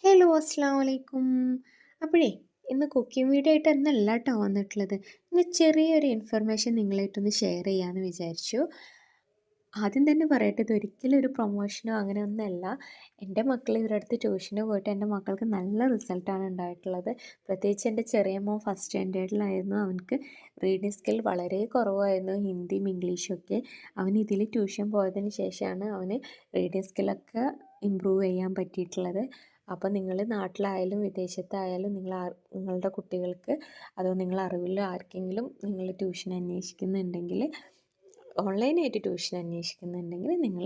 Hello അസ്സാം വലൈക്കും. അപ്പോഴേ ഇന്ന് കുക്കിംഗ് വീഡിയോ ആയിട്ട് എന്നല്ല കേട്ടോ വന്നിട്ടുള്ളത്. ഇന്ന് ചെറിയൊരു ഇൻഫർമേഷൻ നിങ്ങളായിട്ടൊന്ന് ഷെയർ ചെയ്യാമെന്ന് വിചാരിച്ചു. ആദ്യം തന്നെ പറയട്ടെ, ഇതൊരിക്കലും ഒരു പ്രൊമോഷനോ അങ്ങനെ ഒന്നല്ല. എൻ്റെ മക്കൾ ഇവരുടെ അടുത്ത് ട്യൂഷന് പോയിട്ട് എൻ്റെ മക്കൾക്ക് നല്ല റിസൾട്ടാണ് ഉണ്ടായിട്ടുള്ളത്. പ്രത്യേകിച്ച് എൻ്റെ ചെറിയ മോൻ ഫസ്റ്റ് സ്റ്റാൻഡേർഡിലായിരുന്നു. അവനക്ക് റീഡിങ് സ്കിൽ വളരെ കുറവായിരുന്നു, ഹിന്ദിയും ഇംഗ്ലീഷും ഒക്കെ. അവൻ ഇതിൽ ട്യൂഷൻ പോയതിന് ശേഷമാണ് അവന് റീഡിങ് സ്കില്ലൊക്കെ ഇമ്പ്രൂവ് ചെയ്യാൻ പറ്റിയിട്ടുള്ളത്. അപ്പോൾ നിങ്ങൾ നാട്ടിലായാലും വിദേശത്തായാലും നിങ്ങളുടെ കുട്ടികൾക്ക്, അതോ നിങ്ങളുടെ അറിവിൽ ആർക്കെങ്കിലും നിങ്ങൾ ട്യൂഷൻ അന്വേഷിക്കുന്നുണ്ടെങ്കിൽ, ഓൺലൈനായിട്ട് ട്യൂഷൻ അന്വേഷിക്കുന്നുണ്ടെങ്കിൽ നിങ്ങൾ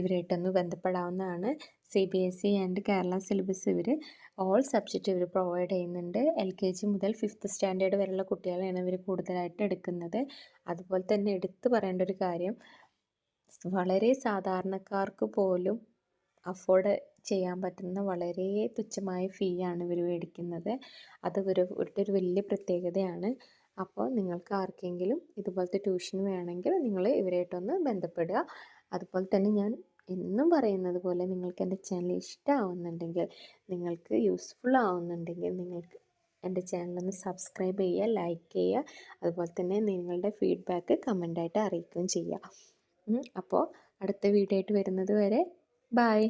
ഇവരായിട്ടൊന്ന് ബന്ധപ്പെടാവുന്നതാണ്. CBSE ആൻഡ് കേരള സിലബസ് ഇവർ ഓൾ സബ്ജക്റ്റ് ഇവർ പ്രൊവൈഡ് ചെയ്യുന്നുണ്ട്. LKG മുതൽ 5th സ്റ്റാൻഡേർഡ് വരെയുള്ള കുട്ടികളെയാണ് ഇവർ കൂടുതലായിട്ട് എടുക്കുന്നത്. അതുപോലെ തന്നെ എടുത്തു പറയേണ്ട ഒരു കാര്യം, വളരെ സാധാരണക്കാർക്ക് പോലും അഫോർഡ് ചെയ്യാൻ പറ്റുന്ന വളരെ തുച്ഛമായ ഫീ ആണ് ഇവർ മേടിക്കുന്നത്. അത് ഇവരുടെ ഒരു വലിയ പ്രത്യേകതയാണ്. അപ്പോൾ നിങ്ങൾക്ക് ആർക്കെങ്കിലും ഇതുപോലത്തെ ട്യൂഷൻ വേണമെങ്കിൽ നിങ്ങൾ ഇവരായിട്ടൊന്ന് ബന്ധപ്പെടുക. അതുപോലെ തന്നെ ഞാൻ എന്നും പറയുന്നത് പോലെ, നിങ്ങൾക്ക് എൻ്റെ ചാനൽ ഇഷ്ടമാവുന്നുണ്ടെങ്കിൽ, നിങ്ങൾക്ക് യൂസ്ഫുൾ ആവുന്നുണ്ടെങ്കിൽ, നിങ്ങൾക്ക് എൻ്റെ ചാനലൊന്ന് സബ്സ്ക്രൈബ് ചെയ്യുക, ലൈക്ക് ചെയ്യുക. അതുപോലെ തന്നെ നിങ്ങളുടെ ഫീഡ്ബാക്ക് കമൻ്റായിട്ട് അറിയിക്കുകയും ചെയ്യുക. അപ്പോൾ അടുത്ത വീഡിയോ ആയിട്ട് വരുന്നത് വരെ ബൈ.